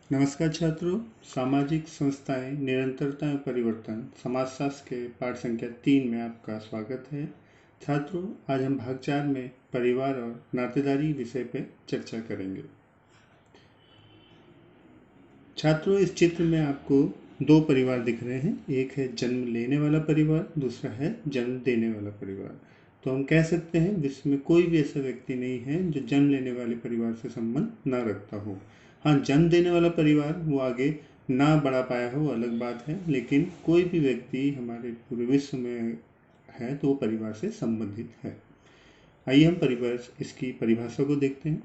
नमस्कार छात्रों। सामाजिक संस्थाएं, निरंतरता में परिवर्तन, समाजशास्त्र के पाठ संख्या 3 में आपका स्वागत है। छात्रों, आज हम भाग 4 में परिवार और नातेदारी विषय पर चर्चा करेंगे। छात्रों, इस चित्र में आपको दो परिवार दिख रहे हैं। एक है जन्म लेने वाला परिवार, दूसरा है जन्म देने वाला परिवार। तो हम कह सकते हैं विश्व में कोई भी ऐसा व्यक्ति नहीं है जो जन्म लेने वाले परिवार से संबंध न रखता हो। हाँ, जन्म देने वाला परिवार वो आगे ना बढ़ा पाया हो अलग बात है, लेकिन कोई भी व्यक्ति हमारे पूरे विश्व में है तो वो परिवार से संबंधित है। आइए हम परिवार इसकी परिभाषा को देखते हैं।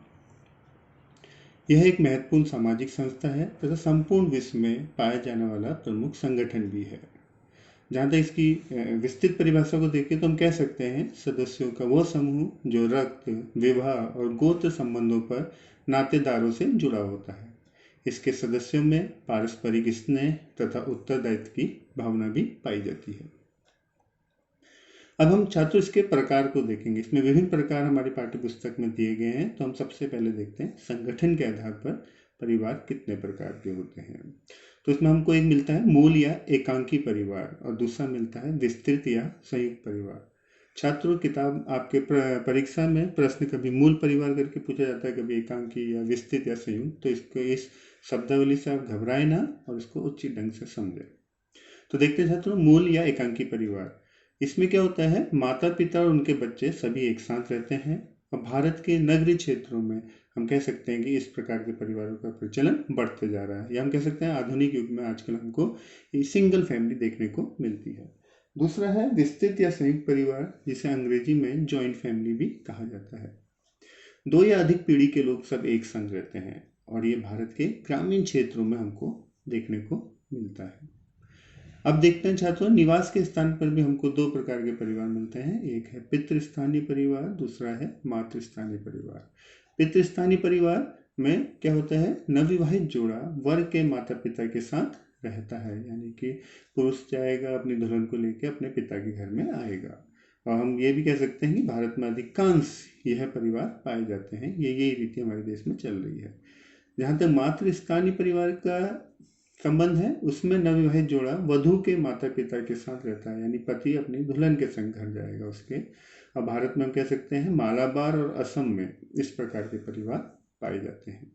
यह एक महत्वपूर्ण सामाजिक संस्था है तथा संपूर्ण विश्व में पाया जाने वाला प्रमुख संगठन भी है। जहाँ तक इसकी विस्तृत परिभाषा को देखें तो हम कह सकते हैं सदस्यों का वो समूह जो रक्त, विवाह और गोत्र संबंधों पर नातेदारों से जुड़ा होता है। इसके सदस्यों में पारस्परिक स्नेह तथा उत्तरदायित्व की भावना भी पाई जाती है। अब हम छात्रों इसके प्रकार को देखेंगे। इसमें विभिन्न प्रकार हमारी पाठ्य पुस्तक में दिए गए हैं। तो हम सबसे पहले देखते हैं संगठन के आधार पर परिवार कितने प्रकार के होते हैं। तो इसमें हमको एक मिलता है मूल या एकांकी परिवार और दूसरा मिलता है विस्तृत या संयुक्त परिवार। छात्रों, किताब आपके परीक्षा में प्रश्न कभी मूल परिवार करके पूछा जाता है, कभी एकांकी या विस्तृत या संयुक्त। तो इसको इस शब्दावली से आप घबराए ना और इसको उचित ढंग से समझें। तो देखते हैं छात्रों, मूल या एकांकी परिवार। इसमें क्या होता है, माता पिता और उनके बच्चे सभी एक साथ रहते हैं। और भारत के नगरीय क्षेत्रों में हम कह सकते हैं कि इस प्रकार के परिवारों का प्रचलन बढ़ते जा रहा है, या हम कह सकते हैं आधुनिक युग में आजकल हमको सिंगल फैमिली देखने को मिलती है। दूसरा है विस्तृत या संयुक्त परिवार, जिसे अंग्रेजी में जॉइंट फैमिली भी कहा जाता है। दो या अधिक पीढ़ी के लोग सब एक संग रहते हैं और ये भारत के ग्रामीण क्षेत्रों में हमको देखने को मिलता है। अब देखते हैं छात्रों, निवास के स्थान पर भी हमको दो प्रकार के परिवार मिलते हैं। एक है पितृस्थानीय परिवार, दूसरा है मातृस्थानीय परिवार। पितृस्थानीय परिवार में क्या होता है, नवविवाहित जोड़ा वर के माता पिता के साथ रहता है, यानी कि पुरुष जाएगा अपनी दुल्हन को लेकर अपने पिता के घर में आएगा। और हम ये भी कह सकते हैं कि भारत में अधिकांश यह परिवार पाए जाते हैं। यही रीति हमारे देश में चल रही है। जहाँ तक मातृस्थानीय परिवार का संबंध है, उसमें नवविवाहित जोड़ा वधू के माता पिता के साथ रहता है, यानी पति अपनी दुल्हन के संग घर जाएगा उसके। और भारत में हम कह सकते हैं मालाबार और असम में इस प्रकार के परिवार पाए जाते हैं।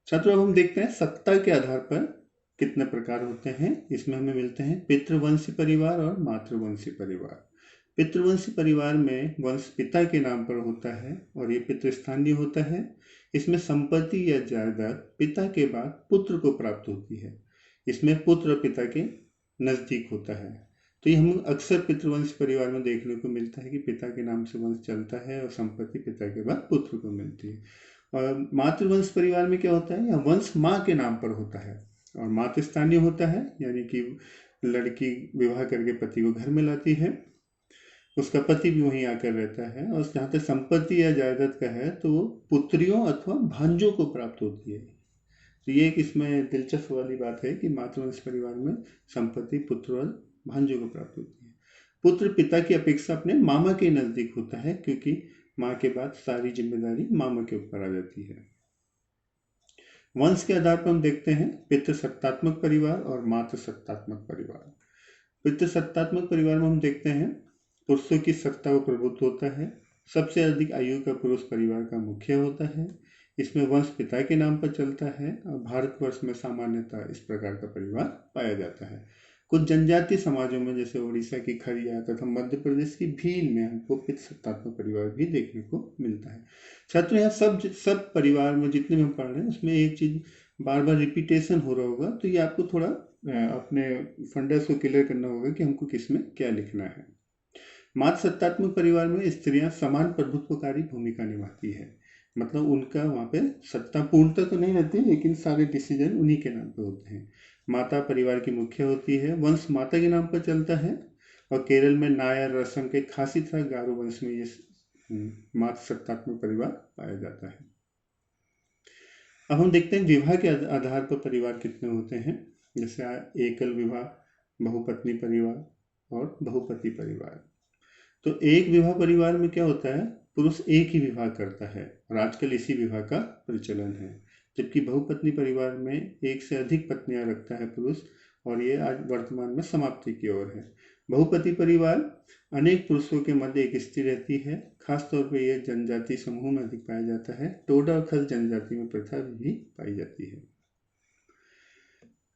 छात्रों, अब हम देखते हैं सत्ता के आधार पर कितने प्रकार होते हैं। इसमें हमें मिलते हैं पितृवंशी परिवार और मातृवंशी परिवार। पितृवंशी परिवार में वंश पिता के नाम पर होता है और ये पितृस्थानीय होता है। इसमें संपत्ति या जायदाद पिता के बाद पुत्र को प्राप्त होती है। इसमें पुत्र पिता के नजदीक होता है। तो ये हम अक्सर पितृवंश परिवार में देखने को मिलता है कि पिता के नाम से वंश चलता है और संपत्ति पिता के बाद पुत्र को मिलती है। और मातृवंश परिवार में क्या होता है, यह वंश माँ के नाम पर होता है। और मातृस्थानीय होता है, यानी कि लड़की विवाह करके पति को घर में लाती है, उसका पति भी वहीं आकर रहता है। और जहाँ तक संपत्ति या जायदाद का है तो वो पुत्रियों अथवा भांजों को प्राप्त होती है। तो ये एक इसमें दिलचस्प वाली बात है कि मातृवंश परिवार में संपत्ति पुत्र और भांजों को प्राप्त होती है। पुत्र पिता की अपेक्षा अपने मामा के नजदीक होता है, क्योंकि माँ के बाद सारी जिम्मेदारी मामा के ऊपर आ जाती है। वंश के आधार पर हम देखते हैं पितृसत्तात्मक परिवार और मातृसत्तात्मक परिवार। पितृसत्तात्मक परिवार में हम देखते हैं पुरुषों की सत्ता व प्रभुत्व होता है। सबसे अधिक आयु का पुरुष परिवार का मुखिया होता है। इसमें वंश पिता के नाम पर चलता है और भारतवर्ष में सामान्यतः इस प्रकार का परिवार पाया जाता है। कुछ जनजातीय समाजों में जैसे उड़ीसा की खरिया तथा मध्य प्रदेश की भील में हमको पितृसत्तात्मक परिवार भी देखने को मिलता है। छात्रों, यहाँ सब परिवार में जितने भी हम पढ़ रहे हैं उसमें एक चीज बार बार रिपीटेशन हो रहा होगा, तो ये आपको थोड़ा अपने फंडास को क्लियर करना होगा कि हमको किस में क्या लिखना है। मातृसत्तात्मक परिवार में स्त्रियां समान प्रभुत्वकारी भूमिका निभाती है। मतलब उनका वहाँ पे सत्ता पूर्णता तो नहीं रहती, लेकिन सारे डिसीजन उन्हीं के नाम पे होते हैं। माता परिवार की मुख्य होती है, वंश माता के नाम पर चलता है। और केरल में नायर, रसम के खासी तथा गारो वंश में ये मातृसत्तात्मक परिवार पाया जाता है। अब हम देखते हैं विवाह के आधार पर परिवार कितने होते हैं। जैसे एकल विवाह, बहुपत्नी परिवार और बहुपति परिवार। तो एक विवाह परिवार में क्या होता है, पुरुष एक ही विवाह करता है और आजकल इसी विवाह का प्रचलन है। जबकि बहुपत्नी परिवार में एक से अधिक पत्नियां रखता है पुरुष, और ये आज वर्तमान में समाप्ति की ओर है। बहुपति परिवार अनेक पुरुषों के मध्य एक स्त्री रहती है। खासतौर पर यह जनजाति समूह में अधिक पाया जाता है। टोडा और खस जनजाति में प्रथा भी पाई जाती है।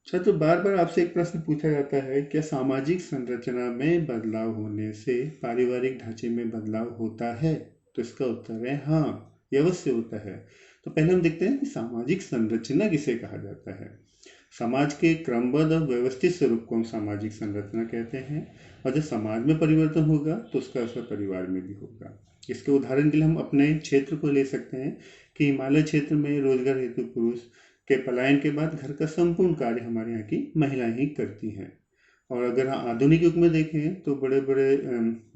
छात्र, बार बार आपसे एक प्रश्न पूछा जाता है, क्या सामाजिक संरचना में बदलाव होने से पारिवारिक ढांचे में बदलाव होता है? तो इसका उत्तर है हाँ, ये अवश्य होता है। तो पहले हम देखते हैं कि सामाजिक संरचना किसे कहा जाता है। समाज के क्रमबद्ध और व्यवस्थित स्वरूप को हम सामाजिक संरचना कहते हैं, और जब समाज में परिवर्तन होगा तो उसका असर परिवार में भी होगा। इसके उदाहरण के लिए हम अपने क्षेत्र को ले सकते हैं कि हिमालय क्षेत्र में रोजगार हेतु पुरुष के पलायन के बाद घर का संपूर्ण कार्य हमारे यहाँ की महिलाएं ही करती हैं। और अगर आधुनिक युग में देखें तो बड़े बड़े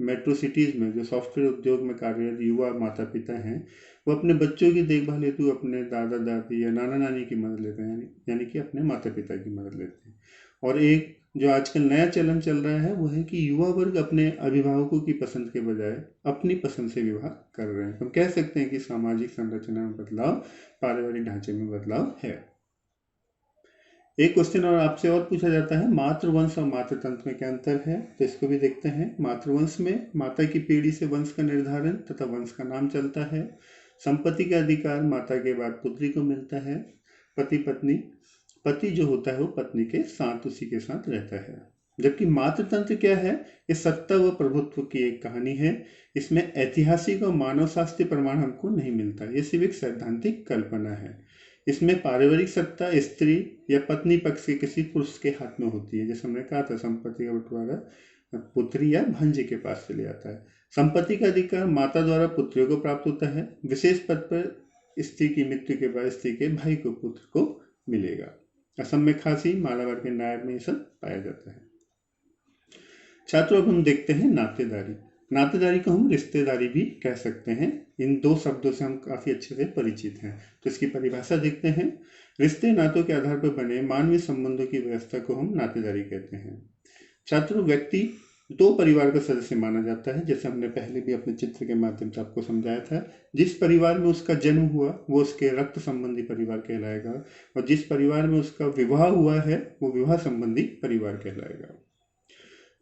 मेट्रो सिटीज़ में जो सॉफ्टवेयर उद्योग में कार्यरत युवा माता पिता हैं, वो अपने बच्चों की देखभाल हेतु अपने दादा दादी या नाना नानी की मदद लेते हैं, यानी कि अपने माता पिता की मदद लेते हैं। और एक जो आजकल नया चलन चल रहा है वो है कि युवा वर्ग अपने अभिभावकों की पसंद के बजाय अपनी पसंद से विवाह कर रहे हैं। हम कह सकते हैं कि सामाजिक संरचना में बदलाव, पारिवारिक ढांचे में बदलाव है। एक क्वेश्चन और आपसे और पूछा जाता है, मातृवंश और मातृतंत्र में क्या अंतर है? तो इसको भी देखते हैं। मातृवंश में माता की पीढ़ी से वंश का निर्धारण तथा वंश का नाम चलता है। संपत्ति का अधिकार माता के बाद पुत्री को मिलता है। पति पत्नी, पति जो होता है वो पत्नी के साथ उसी के साथ रहता है। जबकि मातृतंत्र क्या है? ये सत्ता व प्रभुत्व की एक कहानी है। इसमें ऐतिहासिक और मानव शास्त्रीय प्रमाण हमको नहीं मिलता, ये सिर्फ एक सैद्धांतिक कल्पना है। इसमें पारिवारिक सत्ता स्त्री या पत्नी पक्ष के किसी पुरुष के हाथ में होती है। जैसे हमने कहा था, संपत्ति का बंटवारा पुत्री या भांजे के पास चले जाता है। संपत्ति का अधिकार माता द्वारा पुत्रियों को प्राप्त होता है। विशेष पद पर स्त्री की मृत्यु के बाद स्त्री के भाई को पुत्र को मिलेगा। असम में खासी, मालाबार के नायब में ये सब पाया जाता है। छात्रों, अब हम देखते हैं नातेदारी। नातेदारी को हम रिश्तेदारी भी कह सकते हैं। इन दो शब्दों से हम काफ़ी अच्छे से परिचित हैं। तो इसकी परिभाषा देखते हैं। रिश्ते नातों के आधार पर बने मानवीय संबंधों की व्यवस्था को हम नातेदारी कहते हैं। छात्रों, व्यक्ति दो परिवार का सदस्य माना जाता है। जैसे हमने पहले भी अपने चित्र के माध्यम से आपको समझाया था, जिस परिवार में उसका जन्म हुआ वो उसके रक्त संबंधी परिवार कहलाएगा, और जिस परिवार में उसका विवाह हुआ है वो विवाह संबंधी परिवार कहलाएगा।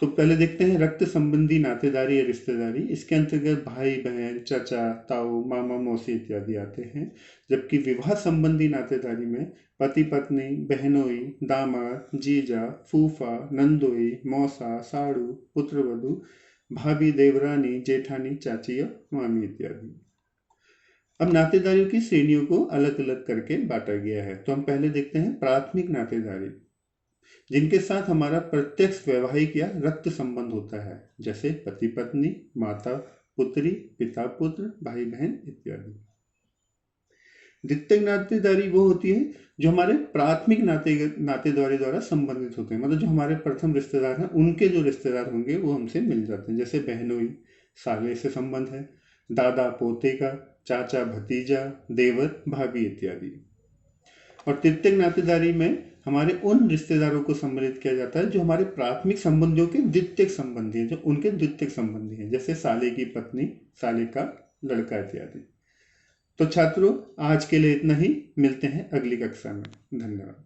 तो पहले देखते हैं रक्त संबंधी नातेदारी या रिश्तेदारी। इसके अंतर्गत भाई बहन, चाचा, ताऊ, मामा, मौसी इत्यादि आते हैं। जबकि विवाह संबंधी नातेदारी में पति पत्नी, बहनोई, दामाद, जीजा, फूफा, नंदोई, मौसा, साड़ू, पुत्रवधू, भाभी, देवरानी, जेठानी, चाची और मामी इत्यादि। अब नातेदारियों की श्रेणियों को अलग अलग करके बांटा गया है। तो हम पहले देखते हैं प्राथमिक नातेदारी, जिनके साथ हमारा प्रत्यक्ष वैवाहिक या रक्त संबंध होता है, जैसे पति पत्नी, माता पुत्री, पिता पुत्र, भाई बहन इत्यादि। द्वितीयक नातेदारी वो होती है जो हमारे प्राथमिक नातेदारी द्वारा संबंधित होते हैं। मतलब जो हमारे प्रथम रिश्तेदार हैं उनके जो रिश्तेदार होंगे वो हमसे मिल जाते हैं। जैसे बहनोई, साले से संबंध है, दादा पोते का, चाचा भतीजा, देवर भाभी इत्यादि। और तृतीयक नातेदारी में हमारे उन रिश्तेदारों को सम्मिलित किया जाता है जो हमारे प्राथमिक संबंधियों के द्वितीयक संबंधी हैं, जो उनके द्वितीयक संबंधी हैं, जैसे साले की पत्नी, साले का लड़का इत्यादि। तो छात्रों, आज के लिए इतना ही। मिलते हैं अगली कक्षा में। धन्यवाद।